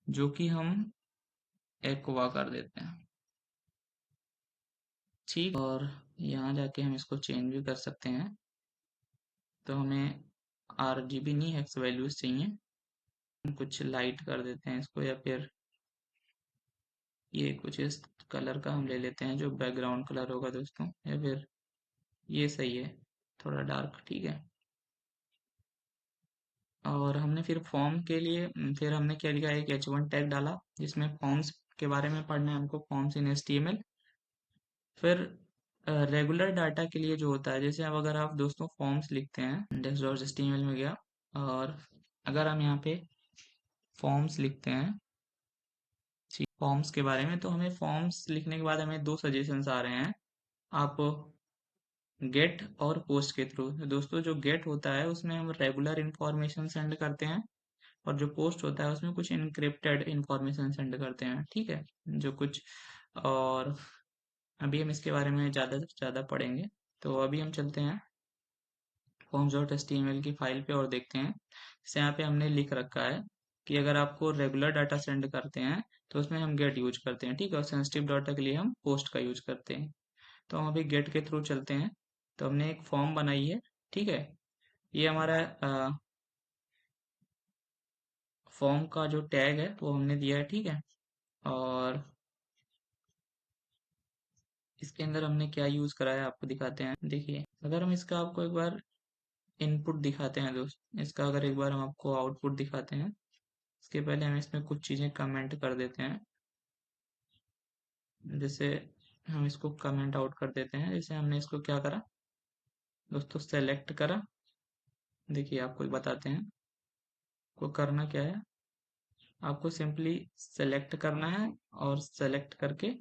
जो कि हम एक्वा कर देते हैं। ठीक, और यहाँ जाके हम इसको चेंज भी कर सकते हैं। तो हमें RGB नहीं हेक्स वैल्यूज चाहिए, हम कुछ लाइट कर देते हैं इसको, या फिर ये कुछ इस कलर का हम ले लेते हैं जो बैकग्राउंड कलर होगा दोस्तों, या फिर ये सही है थोड़ा डार्क। ठीक है, और हमने फिर फॉर्म के लिए फिर हमने क्या लिखा, एक H1 टैग डाला जिसमें फॉर्म्स के बारे में पढ़ना है हमको, फॉर्म्स इन HTML। फिर रेगुलर डाटा के लिए जो होता है, जैसे अब अगर आप दोस्तों फॉर्म्स लिखते हैं, index.html में गया और अगर हम यहाँ पे फॉर्म्स लिखते हैं फॉर्म्स के बारे में, तो हमें फॉर्म्स लिखने के बाद हमें दो सजेशंस आ रहे हैं, आप गेट और पोस्ट के थ्रू। दोस्तों जो गेट होता है उसमें हम रेगुलर इंफॉर्मेशन सेंड करते हैं और जो पोस्ट होता है उसमें कुछ इनक्रिप्टेड इंफॉर्मेशन सेंड करते हैं। ठीक है, जो कुछ, और अभी हम इसके बारे में ज़्यादा से ज़्यादा पढ़ेंगे। तो अभी हम चलते हैं forms.html की फाइल पे और देखते हैं। जैसे यहाँ पे हमने लिख रखा है कि अगर आपको रेगुलर डाटा सेंड करते हैं तो उसमें हम गेट यूज करते हैं, ठीक है, और सेंसिटिव डाटा के लिए हम पोस्ट का यूज करते हैं। तो हम अभी गेट के थ्रू चलते हैं। तो हमने एक फॉर्म बनाई है, ठीक है, ये हमारा फॉर्म का जो टैग है वो हमने दिया है, ठीक है। और इसके अंदर हमने क्या यूज करा है आपको दिखाते हैं। देखिए, अगर हम इसका आपको एक बार इनपुट दिखाते हैं दोस्त, इसका अगर एक बार हम आपको आउटपुट दिखाते हैं, इसके पहले हम इसमें कुछ चीज़ें कमेंट कर देते हैं। जैसे हम इसको कमेंट आउट कर देते हैं। जैसे हमने इसको क्या करा दोस्तों, सेलेक्ट करा। देखिए आपको बताते हैं को करना क्या है, आपको सिंपली सेलेक्ट करना है और सेलेक्ट करके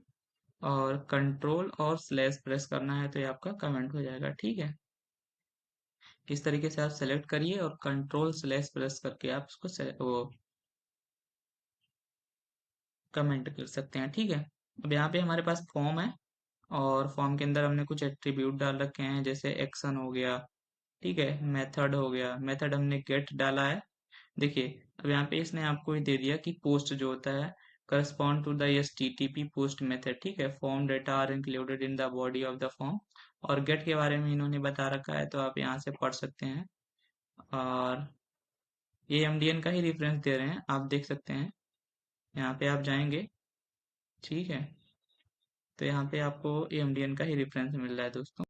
और कंट्रोल और स्लैश प्रेस करना है, तो ये आपका कमेंट हो जाएगा। ठीक है, इस तरीके से आप सेलेक्ट करिए और कंट्रोल स्लैश प्रेस करके आप उसको वो कमेंट कर सकते हैं, ठीक है। अब यहाँ पे हमारे पास फॉर्म है और फॉर्म के अंदर हमने कुछ एट्रीब्यूट डाल रखे हैं, जैसे एक्शन हो गया, ठीक है, मेथड हो गया, मेथड हमने गेट डाला है। देखिए, अब यहाँ पे इसने आपको ये दे दिया कि पोस्ट जो होता है correspond to the HTTP post method, ठीक है, form data are included in the body of the form. और गेट के बारे में इन्होंने बता रखा है, तो आप यहाँ से पढ़ सकते हैं। और ये एमडीएन का ही रेफरेंस दे रहे हैं, आप देख सकते हैं। यहाँ पे आप जाएंगे, ठीक है, तो यहाँ पे आपको एमडीएन का ही रेफरेंस मिल रहा है दोस्तों।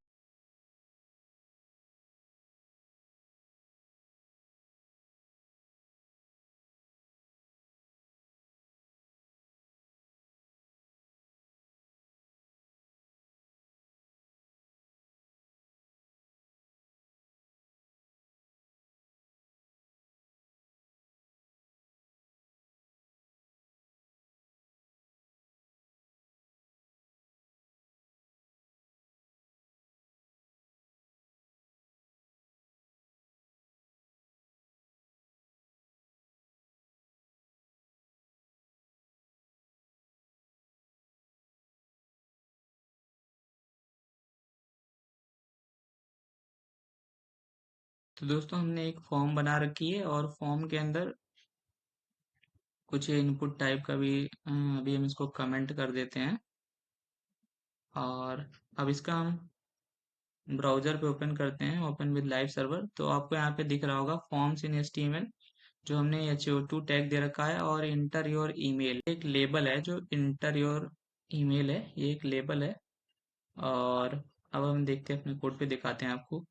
तो दोस्तों हमने एक फॉर्म बना रखी है और फॉर्म के अंदर कुछ इनपुट टाइप का भी अभी हम इसको कमेंट कर देते हैं। और अब इसका हम ब्राउजर पे ओपन करते हैं, ओपन विद लाइव सर्वर, तो आपको यहाँ पे दिख रहा होगा फॉर्म्स इन एचटीएमएल, जो हमने HO2 टैग दे रखा है, और इंटर योर ईमेल एक लेबल है, जो इंटर योर ईमेल है, ये एक लेबल है। और अब हम देखते हैं, अपने कोड पे दिखाते हैं आपको।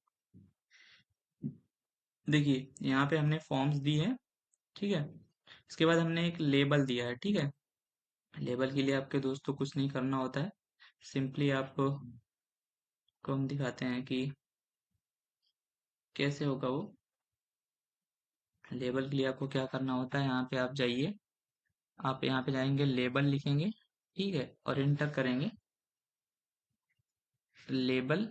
देखिए, यहाँ पे हमने फॉर्म्स दी है, ठीक है, इसके बाद हमने एक लेबल दिया है, ठीक है। लेबल के लिए आपके दोस्तों कुछ नहीं करना होता है, सिंपली आपको को हम दिखाते हैं कि कैसे होगा वो। लेबल के लिए आपको क्या करना होता है, यहाँ पे आप जाइए, आप यहाँ पे जाएंगे, लेबल लिखेंगे, ठीक है, और इंटर करेंगे लेबल,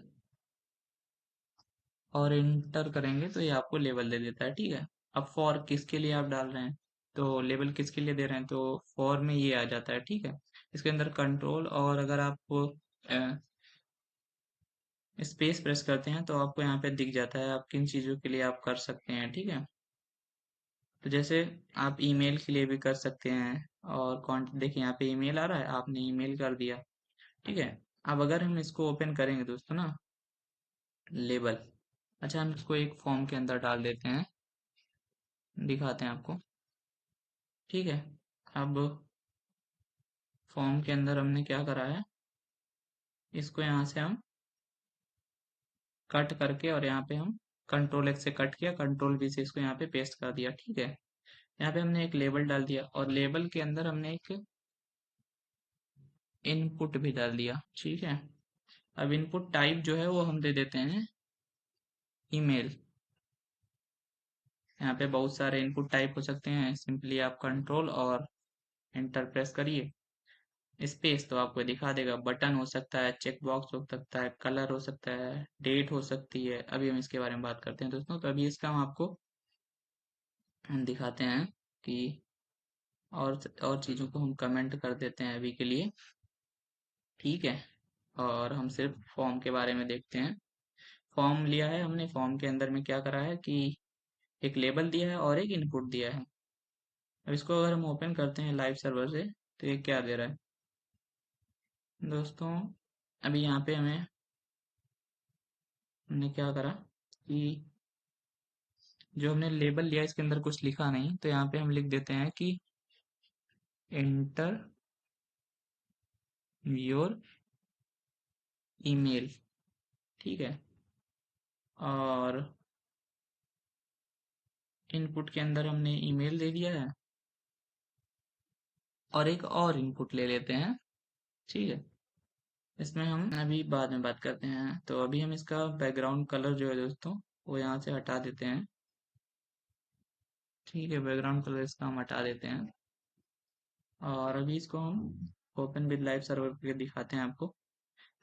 और इंटर करेंगे तो ये आपको लेबल दे देता है, ठीक है। अब फॉर किसके लिए आप डाल रहे हैं, तो लेबल किसके लिए दे रहे हैं, तो फॉर में ये आ जाता है, ठीक है। इसके अंदर कंट्रोल, और अगर आप स्पेस प्रेस करते हैं तो आपको यहाँ पे दिख जाता है आप किन चीज़ों के लिए आप कर सकते हैं, ठीक है। तो जैसे आप ईमेल के लिए भी कर सकते हैं, और कौन देखिए यहाँ पे ईमेल आ रहा है, आपने ईमेल कर दिया, ठीक है। अब अगर हम इसको ओपन करेंगे दोस्तों ना, लेबल, अच्छा हम इसको एक फॉर्म के अंदर डाल देते हैं, दिखाते हैं आपको, ठीक है। अब फॉर्म के अंदर हमने क्या करा है, इसको यहाँ से हम कट करके, और यहाँ पे हम कंट्रोल X से कट किया, कंट्रोल V से इसको यहाँ पे पेस्ट कर दिया, ठीक है। यहाँ पे हमने एक लेबल डाल दिया, और लेबल के अंदर हमने एक इनपुट भी डाल दिया, ठीक है। अब इनपुट टाइप जो है वो हम दे देते हैं ईमेल। यहाँ पे बहुत सारे इनपुट टाइप हो सकते हैं, सिंपली आप कंट्रोल और एंटर प्रेस करिए, स्पेस तो आपको दिखा देगा, बटन हो सकता है, चेक बॉक्स हो सकता है, कलर हो सकता है, डेट हो सकती है। अभी हम इसके बारे में बात करते हैं दोस्तों, तो अभी इसका हम आपको दिखाते हैं कि और चीज़ों को हम कमेंट कर देते हैं अभी के लिए, ठीक है। और हम सिर्फ फॉर्म के बारे में देखते हैं। फॉर्म लिया है हमने, फॉर्म के अंदर में क्या करा है कि एक लेबल दिया है और एक इनपुट दिया है। अब इसको अगर हम ओपन करते हैं लाइव सर्वर से, तो ये क्या दे रहा है दोस्तों। अभी यहाँ पे हमने क्या करा कि जो हमने लेबल लिया इसके अंदर कुछ लिखा नहीं, तो यहाँ पे हम लिख देते हैं कि एंटर योर ईमेल, ठीक है। और इनपुट के अंदर हमने ईमेल दे दिया है, और एक और इनपुट ले लेते हैं, ठीक है। इसमें हम अभी बाद में बात करते हैं, तो अभी हम इसका बैकग्राउंड कलर जो है दोस्तों, वो यहाँ से हटा देते हैं, ठीक है। बैकग्राउंड कलर इसका हम हटा देते हैं, और अभी इसको हम ओपन विद लाइव सर्वर करके दिखाते हैं आपको।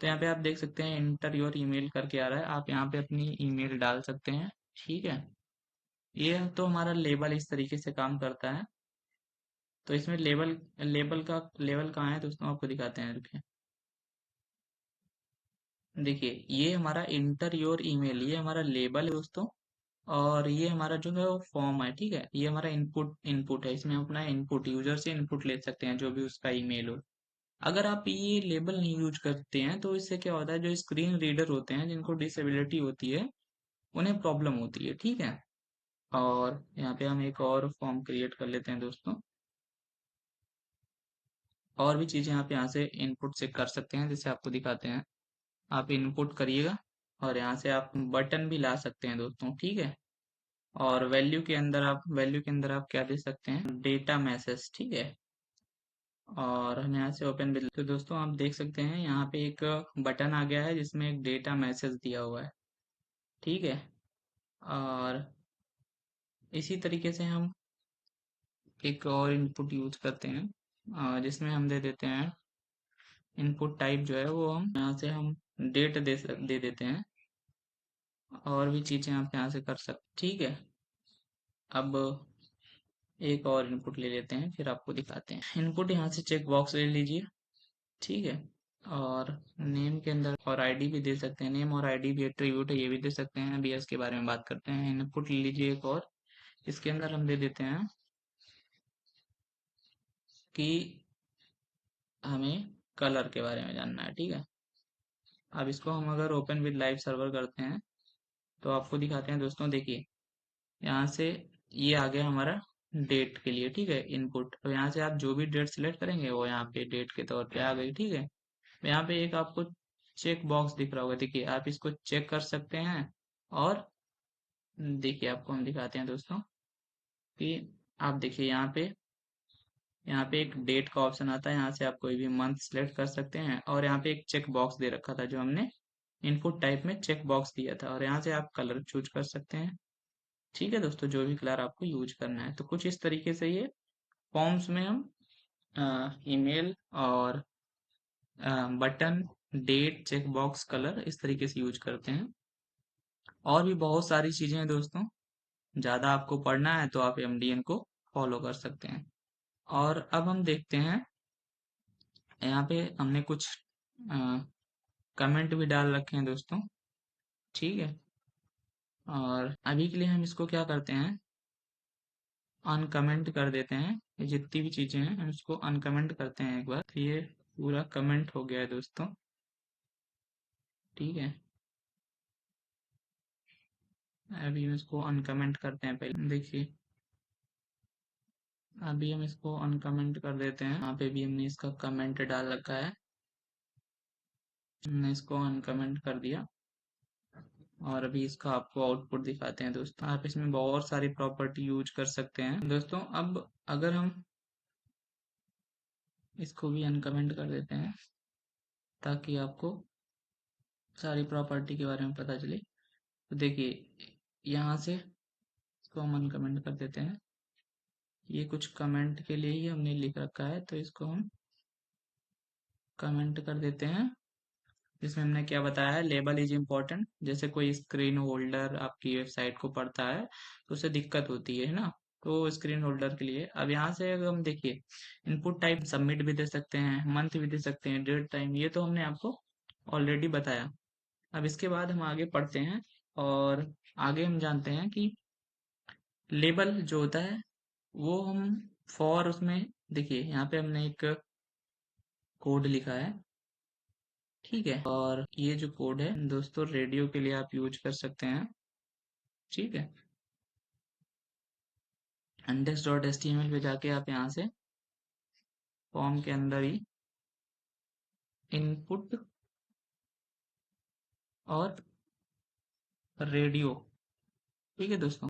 तो यहाँ पे आप देख सकते हैं इंटर योर ईमेल करके आ रहा है, आप यहाँ पे अपनी ईमेल डाल सकते हैं, ठीक है, ये तो हमारा लेबल इस तरीके से काम करता है। तो इसमें लेबल लेबल कहाँ है दोस्तों, आपको दिखाते हैं, रुकिए। देखिए ये हमारा इंटर योर ईमेल, ये हमारा लेबल है दोस्तों। और ये हमारा जो है वो फॉर्म है, ठीक है। ये हमारा इनपुट इनपुट है, इसमें हम अपना इनपुट यूजर से इनपुट ले सकते हैं जो भी उसका ईमेल हो। अगर आप ये लेबल नहीं यूज करते हैं तो इससे क्या होता है, जो स्क्रीन रीडर होते हैं जिनको डिसेबिलिटी होती है उन्हें प्रॉब्लम होती है, ठीक है। और यहाँ पे हम एक और फॉर्म क्रिएट कर लेते हैं दोस्तों। और भी चीजें आप यहाँ से इनपुट से कर सकते हैं, जैसे आपको दिखाते हैं। आप इनपुट करिएगा और यहाँ से आप बटन भी ला सकते हैं दोस्तों, ठीक है। और वैल्यू के अंदर आप क्या दे सकते हैं, डेटा मैसेज, ठीक है। और हम यहाँ से ओपन भी, तो दोस्तों आप देख सकते हैं यहाँ पे एक बटन आ गया है जिसमें एक डेटा मैसेज दिया हुआ है, ठीक है। और इसी तरीके से हम एक और इनपुट यूज करते हैं, जिसमें हम दे देते हैं इनपुट टाइप जो है वो हम यहाँ से हम डेट दे देते हैं। और भी चीजें आप यहाँ से कर सकते, ठीक है। अब एक और इनपुट ले लेते हैं, फिर आपको दिखाते हैं। इनपुट यहाँ से चेक बॉक्स ले लीजिए, ठीक है। और नेम के अंदर और आईडी भी दे सकते हैं, नेम और आईडी भी एट्रीब्यूट है, ये भी दे सकते हैं। अभी इसके बारे में बात करते हैं। इनपुट ले लीजिए एक और, इसके अंदर हम दे देते हैं कि हमें कलर के बारे में जानना है, ठीक है। अब इसको हम अगर ओपन विद लाइव सर्वर करते हैं तो आपको दिखाते हैं दोस्तों। देखिए यहाँ से ये आ गया हमारा डेट के लिए, ठीक है, इनपुट। तो यहाँ से आप जो भी डेट सिलेक्ट करेंगे वो यहाँ पे डेट के तौर पे आ गई, ठीक है। यहाँ पे एक आपको चेक बॉक्स दिख रहा होगा, देखिए आप इसको चेक कर सकते हैं। और देखिए आपको हम दिखाते हैं दोस्तों कि आप देखिए यहाँ पे एक डेट का ऑप्शन आता है, यहाँ से आप कोई भी मंथ सिलेक्ट कर सकते हैं। और यहाँ पे एक चेक बॉक्स दे रखा था जो हमने इनपुट टाइप में चेक बॉक्स दिया था, और यहाँ से आप कलर चूज कर सकते हैं, ठीक है दोस्तों, जो भी कलर आपको यूज करना है। तो कुछ इस तरीके से ये फॉर्म्स में हम ईमेल और button, date, check box, colour इस तरीके से यूज करते हैं। और भी बहुत सारी चीजें हैं दोस्तों, ज़्यादा आपको पढ़ना है तो आप एमडीएन को फॉलो कर सकते हैं। और अब हम देखते हैं, यहाँ पे हमने कुछ कमेंट भी डाल रखे हैं दोस्तों, ठीक है। और अभी के लिए हम इसको क्या करते हैं, अनकमेंट कर देते हैं। ये जितनी भी चीज़ें हैं हम इसको अनकमेंट करते हैं एक बार। तो ये पूरा कमेंट हो गया है दोस्तों, ठीक है। अभी हम इसको अनकमेंट करते हैं, पहले देखिए। अभी हम इसको अनकमेंट कर देते हैं, यहाँ पे भी हमने इसका कमेंट डाल रखा है, हमने इसको अनकमेंट कर दिया। और अभी इसका आपको आउटपुट दिखाते हैं दोस्तों। आप इसमें बहुत सारी प्रॉपर्टी यूज कर सकते हैं दोस्तों। अब अगर हम इसको भी अनकमेंट कर देते हैं ताकि आपको सारी प्रॉपर्टी के बारे में पता चले, तो देखिए यहाँ से इसको हम अनकमेंट कर देते हैं। ये कुछ कमेंट के लिए ही हमने लिख रखा है, तो इसको हम कमेंट कर देते हैं। जिसमें हमने क्या बताया है, लेबल इज इम्पोर्टेंट। जैसे कोई स्क्रीन होल्डर आपकी वेबसाइट को पढ़ता है तो उसे दिक्कत होती है ना, तो स्क्रीन होल्डर के लिए। अब यहाँ से अगर हम देखिए, इनपुट टाइप सबमिट भी दे सकते हैं, मंथ भी दे सकते हैं, डेट टाइम, ये तो हमने आपको ऑलरेडी बताया। अब इसके बाद हम आगे पढ़ते हैं और आगे हम जानते हैं कि लेबल जो होता है वो हम फॉर उसमें, देखिए यहाँ पे हमने एक कोड लिखा है, ठीक है। और ये जो कोड है दोस्तों रेडियो के लिए आप यूज कर सकते हैं, ठीक है। index.html पे जाके आप यहाँ से फॉर्म के अंदर ही इनपुट और रेडियो, ठीक है दोस्तों।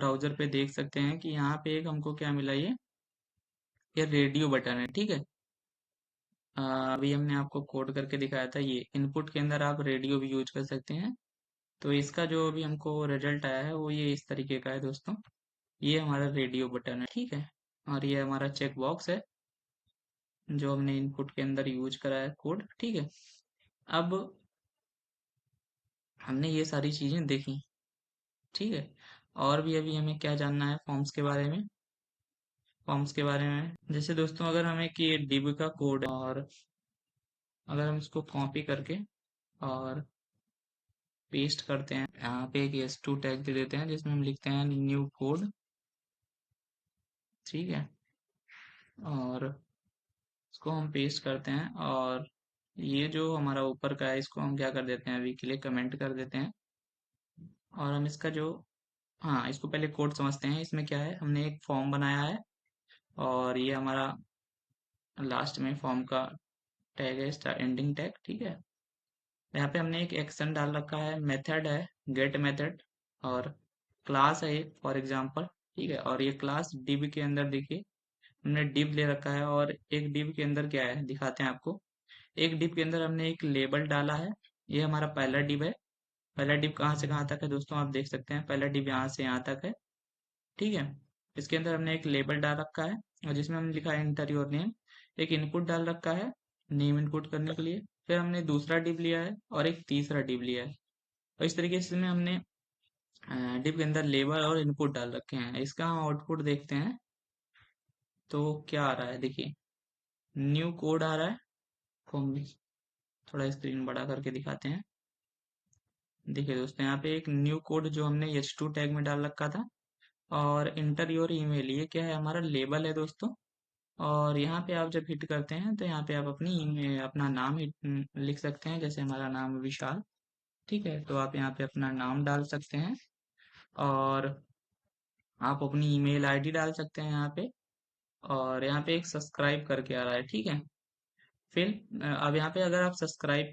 ब्राउजर पे देख सकते हैं कि यहाँ पे एक हमको क्या मिला, ये रेडियो बटन है, ठीक है। अभी हमने आपको कोड करके दिखाया था, ये इनपुट के अंदर आप रेडियो भी यूज कर सकते हैं। तो इसका जो अभी हमको रिजल्ट आया है वो ये इस तरीके का है दोस्तों। ये हमारा रेडियो बटन है, ठीक है। और ये हमारा चेक बॉक्स है जो हमने इनपुट के अंदर यूज करा है कोड, ठीक है। अब हमने ये सारी चीजें देखी, ठीक है। और भी अभी हमें क्या जानना है फॉर्म्स के बारे में। फॉर्म्स के बारे में जैसे दोस्तों, अगर हमें कि div का कोड और अगर हम इसको कॉपी करके और पेस्ट करते हैं, यहाँ पे एक s2 टैग दे देते हैं जिसमें हम लिखते हैं न्यू कोड, ठीक है। और इसको हम पेस्ट करते हैं और ये जो हमारा ऊपर का है इसको हम क्या कर देते हैं, अभी के लिए कमेंट कर देते हैं। और हम इसका जो, हाँ, इसको पहले कोड समझते हैं। इसमें क्या है, हमने एक फॉर्म बनाया है और ये हमारा लास्ट में फॉर्म का टैग है, एंडिंग टैग, ठीक है। यहाँ पे हमने एक एक्शन डाल रखा है, मेथड है, गेट मेथड, और क्लास है एक फॉर एग्जांपल, ठीक है। और ये क्लास div के अंदर देखिए हमने div ले रखा है, और एक div के अंदर क्या है दिखाते हैं आपको। एक div के अंदर हमने एक लेबल डाला है, ये हमारा पहला div है। पहला div कहाँ से कहाँ तक है दोस्तों, आप देख सकते हैं पहला div यहाँ से यहाँ तक है, ठीक है। इसके अंदर हमने एक लेबल डाल रखा है और जिसमें हमने लिखा है इंटर योर नेम। एक इनपुट डाल रखा है नेम इनपुट करने के लिए। फिर हमने दूसरा div लिया है और एक तीसरा div लिया है। और इस तरीके से हमने डिव के अंदर लेबल और इनपुट डाल रखे हैं। इसका हम आउटपुट देखते हैं तो क्या आ रहा है, देखिए न्यू कोड आ रहा है। को हम थोड़ा स्क्रीन बड़ा करके दिखाते हैं। देखिए दोस्तों, यहाँ पे एक न्यू कोड जो हमने h2 टैग में डाल रखा था, और इंटर योर ईमेल, ये क्या है, हमारा लेबल है दोस्तों। और यहाँ पे आप जब हिट करते हैं तो यहाँ पे आप अपनी email, अपना नाम लिख सकते हैं। जैसे हमारा नाम है विशाल, ठीक है। तो आप यहाँ पे अपना नाम डाल सकते हैं और आप अपनी ईमेल आईडी डाल सकते हैं यहाँ पे। और यहाँ पे एक सब्सक्राइब करके आ रहा है, ठीक है। फिर अब यहाँ पे अगर आप सब्सक्राइब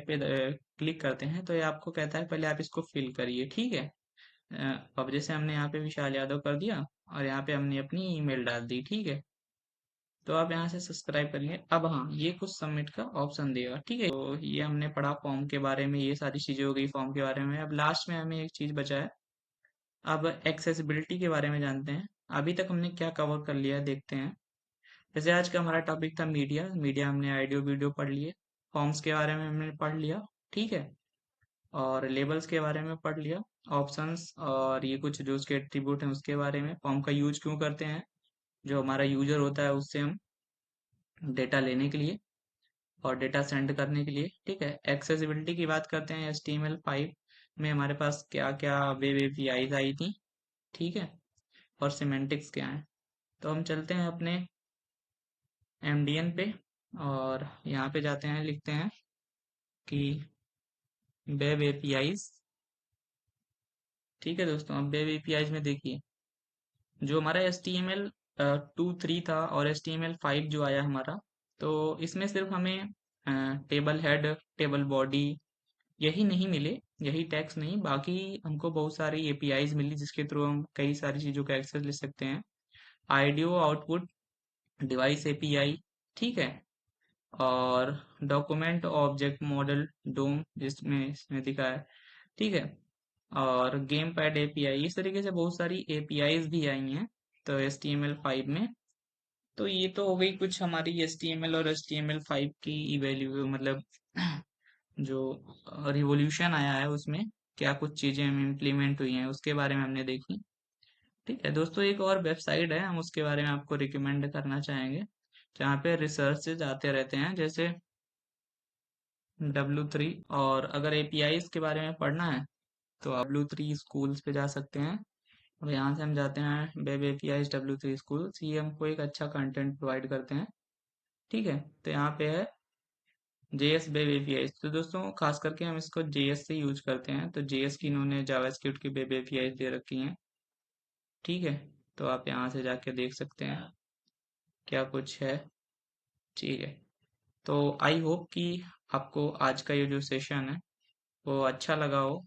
पे क्लिक करते हैं तो ये आपको कहता है पहले आप इसको फिल करिए, ठीक है। अब जैसे हमने यहाँ पे विशाल यादव कर दिया और यहाँ पे हमने अपनी ईमेल डाल दी, ठीक है। तो आप यहाँ से सब्सक्राइब करिए। अब हाँ, ये कुछ सबमिट का ऑप्शन देगा, ठीक है। तो ये हमने पढ़ा फॉर्म के बारे में, ये सारी चीजें हो गई फॉर्म के बारे में। अब लास्ट में हमें एक चीज बचा है, अब एक्सेसिबिलिटी के बारे में जानते हैं। अभी तक हमने क्या कवर कर लिया है देखते हैं। जैसे आज का हमारा टॉपिक था मीडिया, मीडिया हमने ऑडियो वीडियो पढ़ लिए। फॉर्म्स के बारे में हमने पढ़ लिया, ठीक है। और लेबल्स के बारे में पढ़ लिया, ऑप्शंस और ये कुछ जो उसके एट्रीब्यूट हैं उसके बारे में, फॉर्म का यूज क्यों करते हैं, जो हमारा यूजर होता है उससे हम डेटा लेने के लिए और डेटा सेंड करने के लिए, ठीक है। एक्सेसिबिलिटी की बात करते हैं, HTML5 में हमारे पास क्या क्या वेब एपीआईज आई थी, ठीक है। और सिमेंटिक्स क्या है। तो हम चलते हैं अपने MDN पे और यहाँ पे जाते हैं, लिखते हैं कि वेब एपीआईज, ठीक है दोस्तों। अब वेब एपीआईज में देखिए जो हमारा HTML2 3 था और HTML5 जो आया हमारा, तो इसमें सिर्फ हमें टेबल हेड, टेबल बॉडी यही नहीं मिले, यही टैग्स नहीं, बाकी हमको बहुत सारी एपीआईज मिली जिसके थ्रू हम कई सारी चीज़ों का एक्सेस ले सकते हैं। आईडीओ आउटपुट डिवाइस एपीआई, ठीक है। और डॉक्यूमेंट ऑब्जेक्ट मॉडल डोम जिसमें इसमें दिखा है, ठीक है। और गेम पैड एपीआई, इस तरीके से बहुत सारी एपीआईज भी आई हैं तो HTML5 में। तो ये तो हो गई कुछ हमारी HTML और HTML5 की इवेल्यू, मतलब जो रिवॉल्यूशन आया है उसमें क्या कुछ चीजें इम्प्लीमेंट हुई हैं उसके बारे में हमने देखी, ठीक है दोस्तों। एक और वेबसाइट है, हम उसके बारे में आपको रिकमेंड करना चाहेंगे जहाँ पे रिसर्चेज आते रहते हैं, जैसे W3। और अगर एपीआईज के बारे में पढ़ना है तो W3 स्कूल्स पे जा सकते हैं। और यहाँ से हम जाते हैं वेब एपीआईज W3 स्कूल्स, ये हमको एक अच्छा कंटेंट प्रोवाइड करते हैं, ठीक है। तो यहाँ पे है JS वेब एपीआईज। तो दोस्तों खास करके हम इसको JS से यूज करते हैं, तो JS की इन्होंने जावास्क्रिप्ट की वेब एपीआईज दे रखी हैं, ठीक है। तो आप यहाँ से जाके देख सकते हैं क्या कुछ है, ठीक है। तो आई होप कि आपको आज का ये जो सेशन है वो अच्छा लगा हो।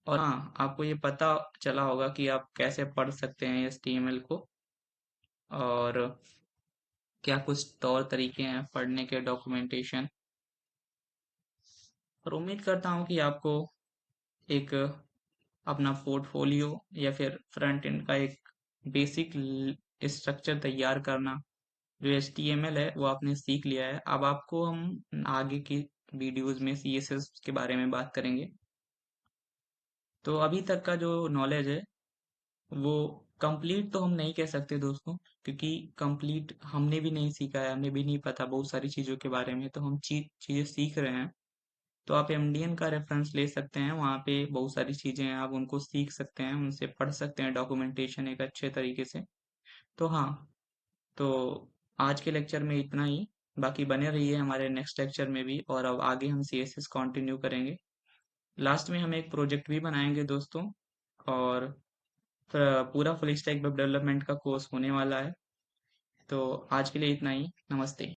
और हाँ, आपको ये पता चला होगा कि आप कैसे पढ़ सकते हैं HTML को, और क्या कुछ तौर तरीके हैं पढ़ने के, डॉक्यूमेंटेशन। और उम्मीद करता हूँ कि आपको एक अपना पोर्टफोलियो या फिर फ्रंट एंड का एक बेसिक स्ट्रक्चर तैयार करना, जो HTML है वो आपने सीख लिया है। अब आपको हम आगे की वीडियोस में CSS के बारे में बात करेंगे। तो अभी तक का जो नॉलेज है वो कंप्लीट तो हम नहीं कह सकते दोस्तों, क्योंकि कंप्लीट हमने भी नहीं सीखा है, हमें भी नहीं पता बहुत सारी चीज़ों के बारे में, तो हम चीज़ें सीख रहे हैं। तो आप MDN का रेफरेंस ले सकते हैं, वहाँ पे बहुत सारी चीज़ें हैं, आप उनको सीख सकते हैं, उनसे पढ़ सकते हैं डॉक्यूमेंटेशन एक अच्छे तरीके से। तो हाँ, तो आज के लेक्चर में इतना ही। बाकी बने रहिए हमारे नेक्स्ट लेक्चर में भी, और अब आगे हम CSS कंटिन्यू करेंगे। लास्ट में हम एक प्रोजेक्ट भी बनाएंगे दोस्तों, और पूरा फुल स्टैक वेब डेवलपमेंट का कोर्स होने वाला है। तो आज के लिए इतना ही। नमस्ते।